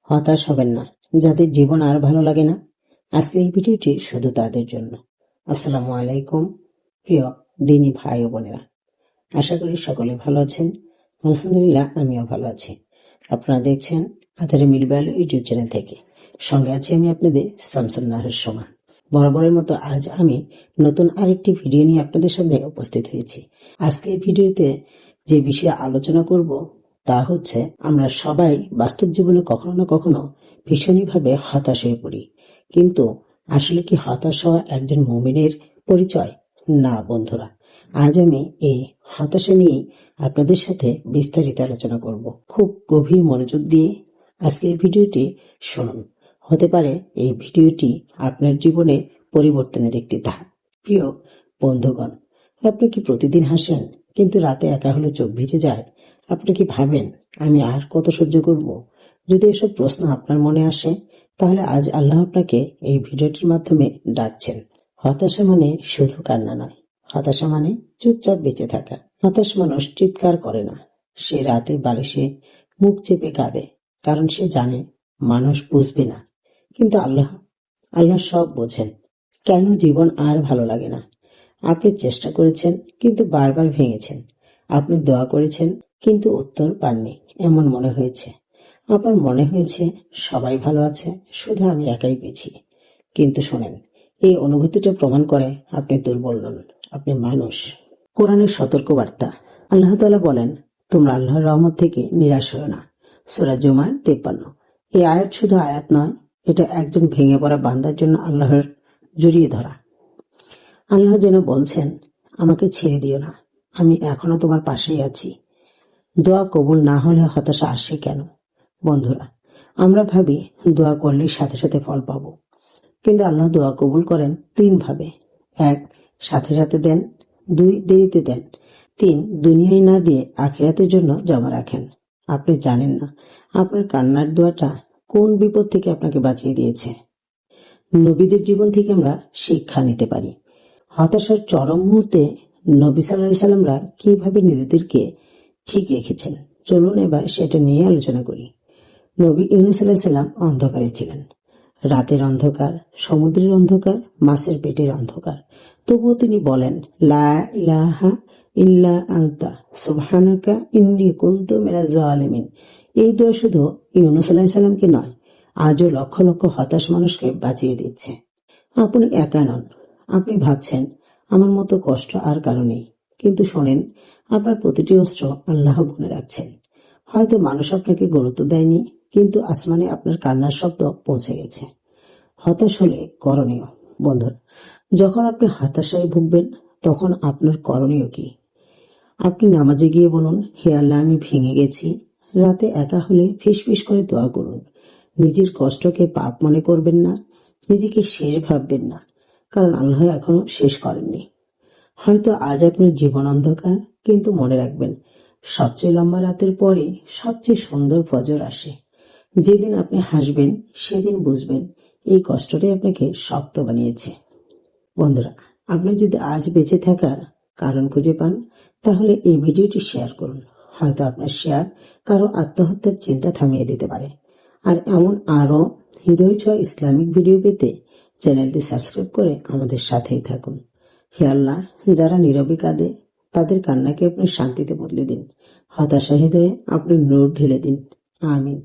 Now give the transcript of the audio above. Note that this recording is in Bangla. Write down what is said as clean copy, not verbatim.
হতাশ হবেন না। যাদের জীবন আর ভালো লাগে না, আজকের এই ভিডিওটি শুধু তাদের জন্য। আসসালামু আলাইকুম প্রিয় দিনী ভাই ও বোনেরা, আশা করি সকলে ভালো আছেন। আলহামদুলিল্লাহ, আমিও ভালো আছি। আপনারা দেখছেন আধারে মিলবাইল ইউটিউব চ্যানেল থেকে। সঙ্গে আছি আমি আপনাদের শামসুন নাহার সোমা। বরাবরের মতো আজ আমি নতুন আরেকটি ভিডিও নিয়ে আপনাদের সামনে উপস্থিত হয়েছি। আজকের ভিডিওতে যে বিষয়ে আলোচনা করব তা হচ্ছে, আমরা সবাই বাস্তব জীবনে কখনো না কখনো ভীষণভাবে হতাশ হয়ে পড়ি, কিন্তু আসলে কি হতাশ হওয়া একজন মুমিনের পরিচয়? না বন্ধুরা, আজ আমি এই হতাশা নিয়ে আপনাদের সাথে বিস্তারিত আলোচনা করব। খুব গভীর মনোযোগ দিয়ে আজকের ভিডিওটি শুনুন। হতে পারে এই ভিডিওটি আপনার জীবনে পরিবর্তনের একটি ধাপ। প্রিয় বন্ধুগণ, আপনি কি প্রতিদিন হাসেন কিন্তু রাতে একা হলে চোখ ভিজে যায়? আপনি কি ভাবেন, আমি আর কত সহ্য করব? যদি এসব প্রশ্ন আপনার মনে আসে, তাহলে আজ আল্লাহ আপনাকে এই ভিডিওটির মাধ্যমে ডাকছেন। হতাশা মানে শুধু কান্না নয়, হতাশা মানে চুপচাপ বেঁচে থাকা। হতাশ মানুষ চিৎকার করে না, সে রাতে বালিশে মুখ চেপে কাঁদে, কারণ সে জানে মানুষ বুঝবে না। কিন্তু আল্লাহ আল্লাহ সব বোঝেন। কেন জীবন আর ভালো লাগে না? আপনি চেষ্টা করেছেন কিন্তু বারবার ভেঙেছেন। আপনি দোয়া করেছেন কিন্তু উত্তর পাননি, এমন মনে হয়েছে। আপনার মনে হয়েছে সবাই ভালো আছে, শুধু আমি একাই পেয়েছি। কিন্তু শোনেন, এই অনুভূতিটা প্রমাণ করে আপনি দুর্বল নন, আপনি মানুষ। কোরআনের সতর্কবার্তা। আল্লাহ তাআলা বলেন, তোমরা আল্লাহর রহমত থেকে নিরাশ হও না। সূরা জুমার 53। এই আয়াত শুধু আয়াত নয়, এটা একজন ভেঙে পড়া বান্দার জন্য আল্লাহর জড়িয়ে ধরা। আল্লাহ যেন বলছেন, আমাকে ছেড়ে দিও না, আমি এখনো তোমার পাশেই আছি। দোয়া কবুল না হলে হতাশা আসে কেন? বন্ধুরা, আমরা ভাবি দোয়া করলে সাথে সাথে ফল পাবো, কিন্তু আল্লাহ দোয়া কবুল করেন 3 ভাবে। 1, সাথে সাথে দেন। 2, দেরিতে দেন। 3, দুনিয়ায় না দিয়ে আখিরাতের জন্য জমা রাখেন। আপনি জানেন না আপনার কান্নার দোয়াটা কোন বিপদ থেকে আপনাকে বাঁচিয়ে দিয়েছে। নবীদের জীবন থেকে আমরা শিক্ষা নিতে পারি। হতাশার চরম মুহূর্তে নবী সাল্লাল্লাহু আলাইহি সাল্লামরা কিভাবে নিজেদেরকে ঠিক রেখেছেন, চলুন এবার সেটা নিয়ে আলোচনা করি। নবী ইউনূস আলাইহিস সালাম অন্ধকারে ছিলেন। রাতের অন্ধকার, সমুদ্রের অন্ধকার, মাছের পেটের অন্ধকার। তবুও তিনি বলেন, লা ইলাহা ইল্লা আনতা সুবহানাকা ইন্নী কুনতু মিনাজ জালিমিন। এই দোয়া শুধু ইউনূস আলাইহিস সালামকে নয়, আজও লক্ষ লক্ষ হতাশ মানুষকে বাঁচিয়ে দিচ্ছে। আপনি একা নন। আপনি ভাবছেন, আমার মতো কষ্ট আর কারো নেই, কিন্তু শোনেন, আপনার প্রতিটি অস্ত্র আল্লাহ গুনে রাখছেন। হয়তো মানুষ আপনাকে গুরুত্ব দেয়নি, কিন্তু আসমানে আপনার কান্নার শব্দ পৌঁছে গেছে। হতাশ হলে করণীয়। বন্ধুরা, যখন আপনি হতাশায় ভুগবেন, তখন আপনার করণীয় কি? আপনি নামাজে গিয়ে বলুন, হে আল্লাহ, আমি ভেঙে গেছি। রাতে একা হলে ফিসফিস করে দোয়া করুন। নিজের কষ্টকে পাপ মনে করবেন না, নিজেকে শেষ ভাববেন না, কারণ আল্লাহ এখনো শেষ করেননি। হয়তো আজ আপনার জীবন অন্ধকার, কিন্তু মনে রাখবেন, সবচেয়ে লম্বা রাতের পরে সবচেয়ে সুন্দর ফজর আসে। যেদিন আপনি হাসবেন, সেদিন বুঝবেন এই কষ্টটাই আপনাকে শক্ত বানিয়েছে। বন্ধুরা, আপনি যদি আজ বেঁচে থাকার কারণ খুঁজে পান, তাহলে এই ভিডিওটি শেয়ার করুন। হয়তো আপনার শেয়ার কারো আত্মহত্যার চিন্তা থামিয়ে দিতে পারে। আর এমন আরো হৃদয় ছোঁয়া ইসলামিক ভিডিও পেতে চ্যানেলটি সাবস্ক্রাইব করে আমাদের সাথেই থাকুন। হে আল্লাহ, যারা নীরবে কাঁদে, তাদের কান্নাকে আপনি শান্তিতে বদলে দিন। হতাশা হৃদয়ে আপনি নূর ঢেলে দিন। আমিন।